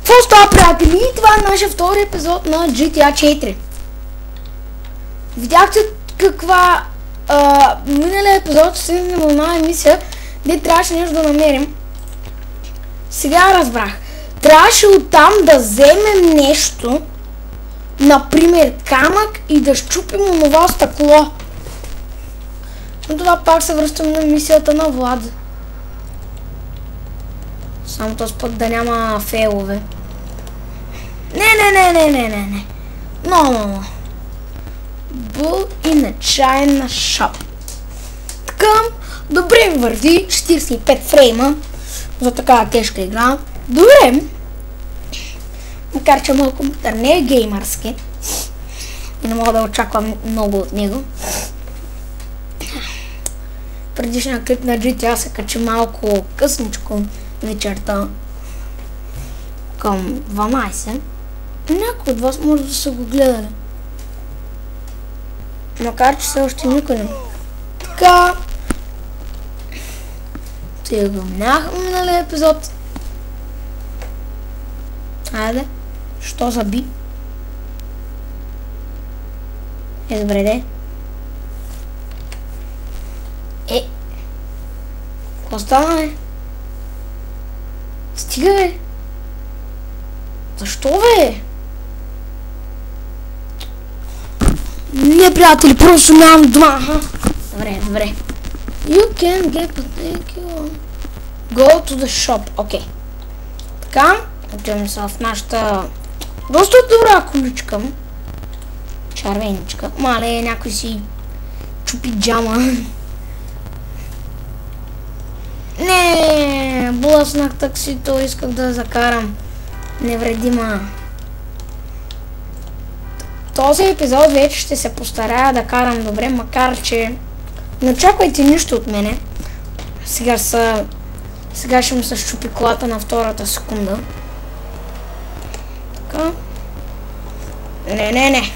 Какво става, приятели? Това е нашия втори епизод на GTA 4. Видяхте каква миналия епизод стигнахме до една емисия, где трябваше нещо да намерим. Сега разбрах. Трябваше оттам да вземем нещо, например камък, и да щупим онова стъкло. Но това пак се връщам на мисията на Влад. Само този път да няма фейлове. Не. Но. Бъл и начайна шоп. Така, добре върви, 45 фрейма за такава тежка игра. Добре. Макар че моят компютър не е геймърски и не мога да очаквам много от него. Предишния клип на GTA се качи малко късничко вечерта към 12. Някой от вас може да са го гледали. Макар че все още никой не. Така. Сега го минахме миналия епизод. Айде. Що заби? Добре де. Какво стана, бе? Стига, бе! Защо, бе? Не, приятели, просто нямам дома. Добре. You can get potential. Go to the shop. Окей. Така, отиваме се в нашата доста добра количка. Червеничка. Мале, някой си чупи джама. Не, блъснах таксито, исках да закарам невредима. Този епизод вече ще се постарая да карам добре, макар че не очаквайте нищо от мене. Сега ще ми се щупи колата на втората секунда. Така. Не.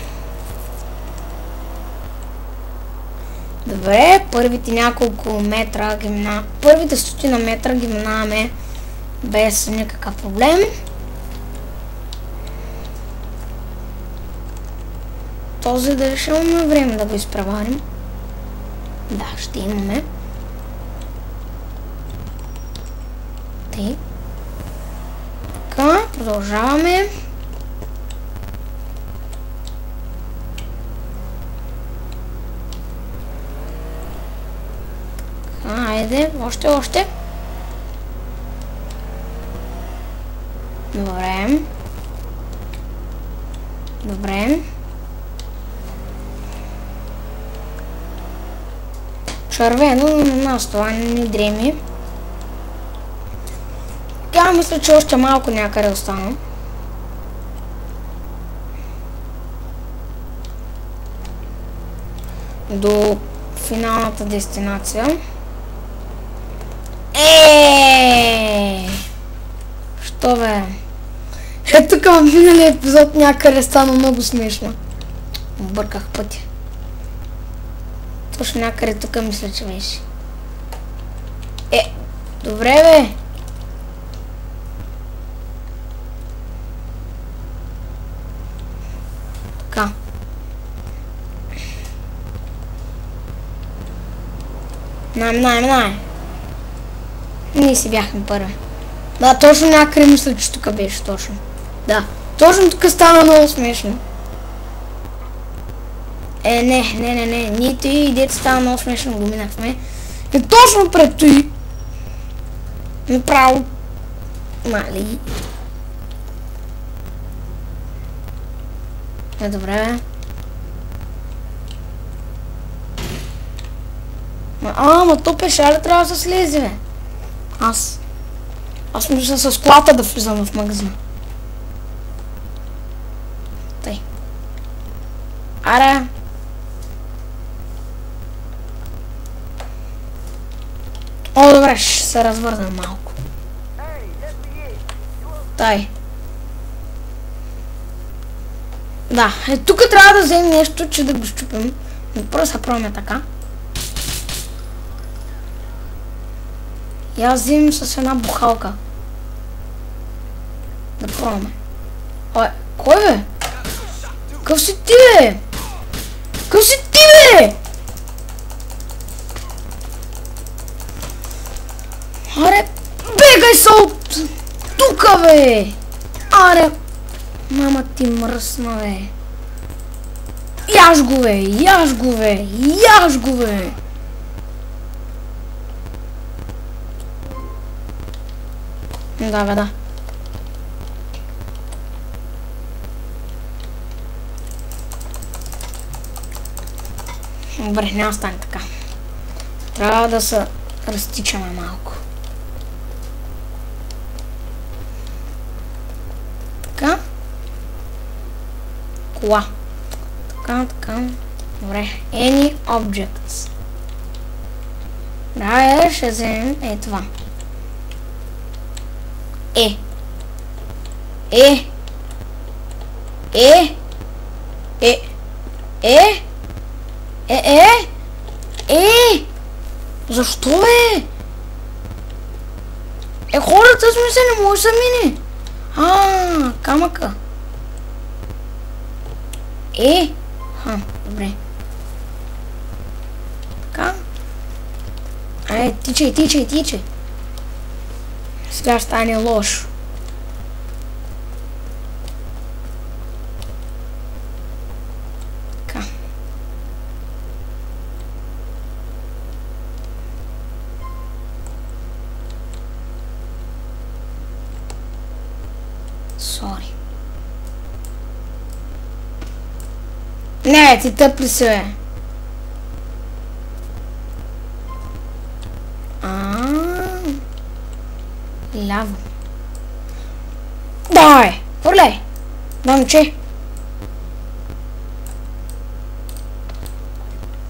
Добре, първите няколко метра ги минаваме. Първите стотина метра ги минаваме без никакъв проблем. Този да ще имаме време да го изпреварим. Да, ще имаме. Тъй. Така, продължаваме. Айде, още. Добре. Червено, на нас това не дреми. Така, мисля, че още малко някъде остана. До финалната дестинация. Що, бе? Ето тук в миналия епизод някъде стана много смешно. Обърках пътя. Точно някъде тук мисля, че беше. Добре, бе! Така. Минай. Ние си бяхме първи. Да, точно някъде мисля, че тук беше точно. Да, точно тук стана много смешно. Не. Нито и дето стана много смешно, го минахме. И точно пред той. Направо. Мали. Добре. Ама то пешаля трябва да се слезе, бе. Аз мисля с колата да влизам в магазина. Тъй. Аре. Добре, ще се развърна малко. Тай. Да, тук трябва да вземем нещо, че да го щупим. Първо се пробваме така. И аз взимам с една бухалка. Да пробваме. Ой, кой бе? Къв си ти бе? Къв си ти бе? Аре, бегай се от тука бе! Аре, мама ти мръсна бе. Яж го бе, яж го бе, яж го бе! Да бе, да. Добре, няма стане така. Трябва да се разтичаме малко. Така. Кола. Така, така. Добре. Any objects. Да, ще вземем това. Е. Е. Е. Е. Е. Е. Защо бе? Хората сме се, не може да мине. Камъка. Добре. Така. Тичай. Сега ще стане лошо. Така. Сори. Не, ти тъпли се, бе. Ляво. Дай! Хвърляй! Да, момче!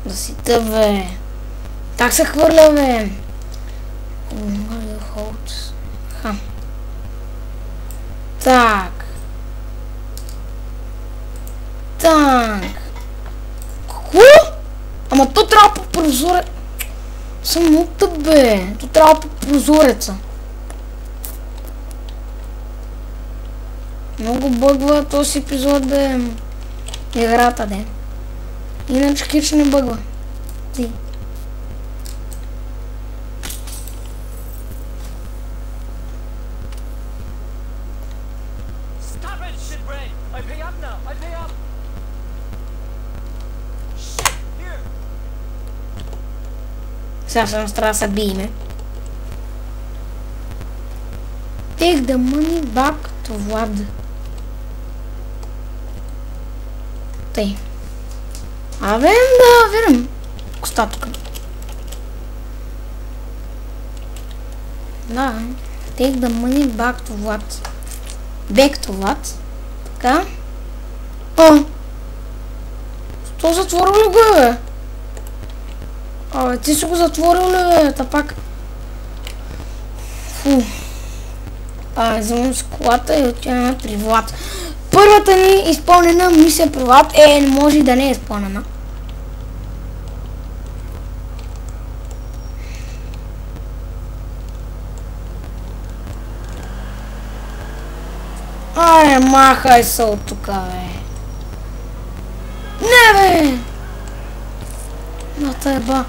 Да си тъп, бе. Так се хвърля, бе. Так. Какво? Ама то трябва по прозорец. Съм много тъп, бе. То трябва по прозореца. Много бъгва този епизод, бе. Играта, де. Иначе хич не бъгва. Ти. Сега ще трябва да се биеме. Take the money back to Vlad. Тъй. Абе, да видим коста тук. Да. Take the money back to Vlad. Back to Vlad. Така. Що затворил ли го, бе? Ти си го затворил ли, бе? Та пак. Фу. Вземам с колата и отиваме при Влад. Първата ни изпълнена мисия при Влад не може да не е изпълнена. Махай се от тука, бе. Не, бе! На тъба.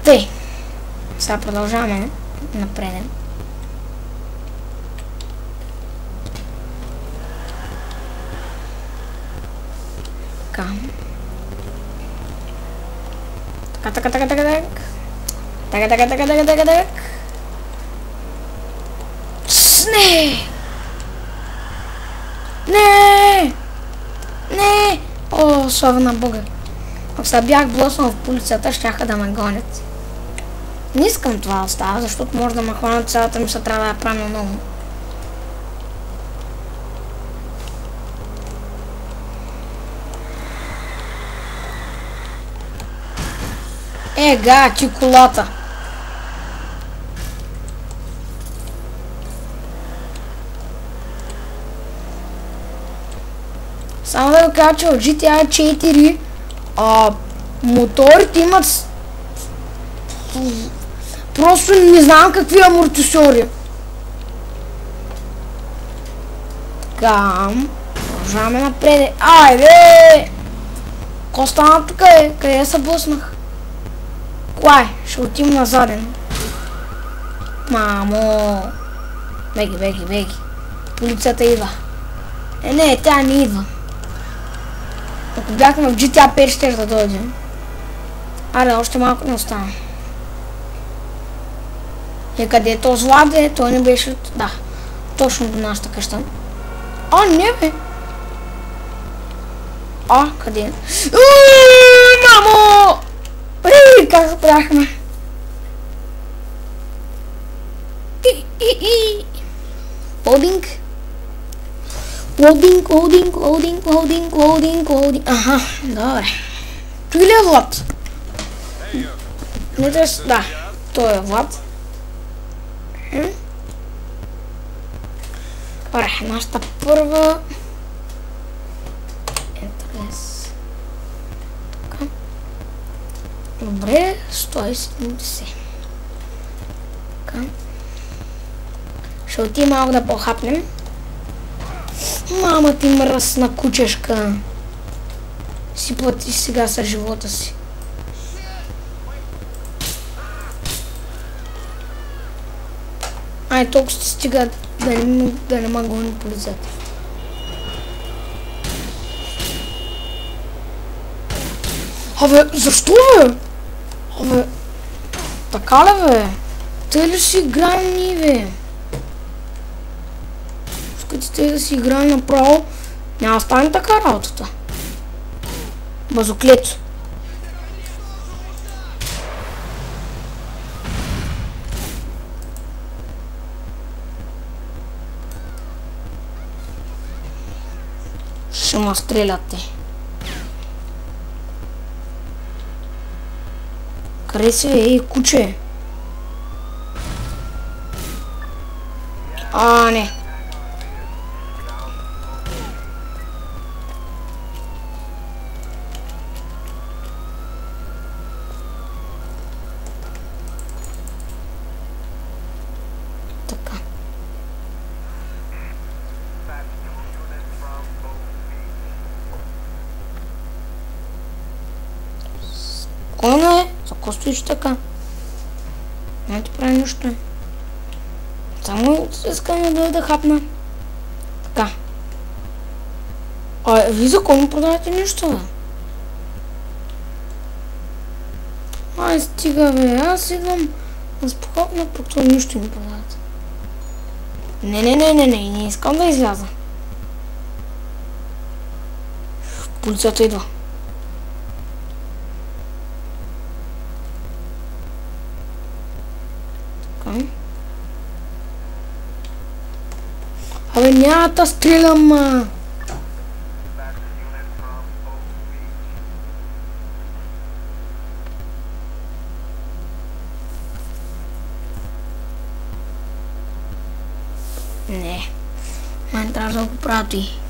Тъй. Сега продължаваме напред. Так. Не! Слава на Бога. Ако се бях блъснал в полицията, щяха да ме гонят. Не искам това да става, защото може да ме хванат цялата ми се трябва да я правя много. Ти колата. Само да ви кажа, че от GTA 4 моторите имат просто не знам какви амортисьори. Така. Продължаваме напред. Айде! Ко стана тук е? Къде се блъснах? Кога е? Ще отим на заден. Мамо! Беги. Полицията идва. Не, тя не идва. Ако бяхме в GTA 5 ще да дойде. Аре, още малко не остана. И къде е този Владе? Той не беше... Да, точно до нашата къща. А, не бе! А, къде е? Мамо! Как запряхме? Лоудинг. Аха, добре. Той ли е Влад? Не трябва... Да, той е Влад. Добре, нашата първа... Интерес. Така. Добре, 170. Така. Ще отидем малко да похапнем. Мама ти мръсна кучешка. Си плати сега с живота си. Ай, толкова ще стига да не ма гони полицията. Абе, защо бе? Абе, така ли бе? Те ли си играем ние бе? Искате да си играем направо, няма да стане така работата. Базоклет. Ще ма стреляте. Къде си, ей, куче? А, не. Така. Спокойно е. За какво стоиш така? Не ти прави нищо. Само искам да хапна. Така. А ви за кой не продавате нищо, бе? Ай, стига, бе. Аз идвам да спохопна, пък това нищо не продавате. Не искам да изляза. Полицията идва. Абе, няма да стрелям, ма! Не. Май трябва да го прати.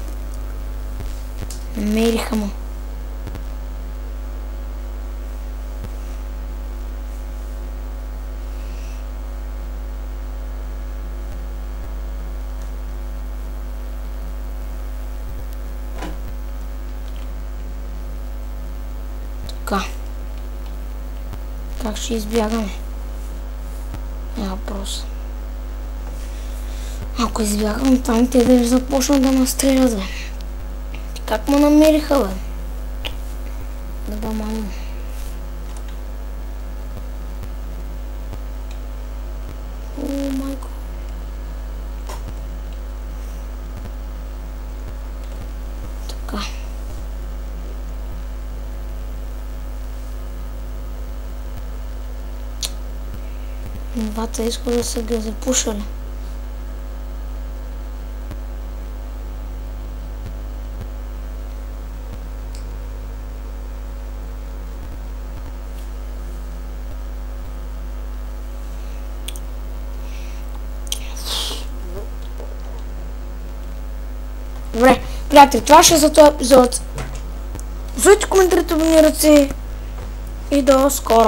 Намериха му. Така. Как ще избягаме? Няма въпрос. Ако избягам там, те да започнат да настрелят, бе. Как ме намериха, бе? Да ба, мамо. О, майко. Така. Двата иска да са ги запушали. Добре, приятели, това ще е за този епизод. Слушайте коментарите, абонирайте се и до скоро.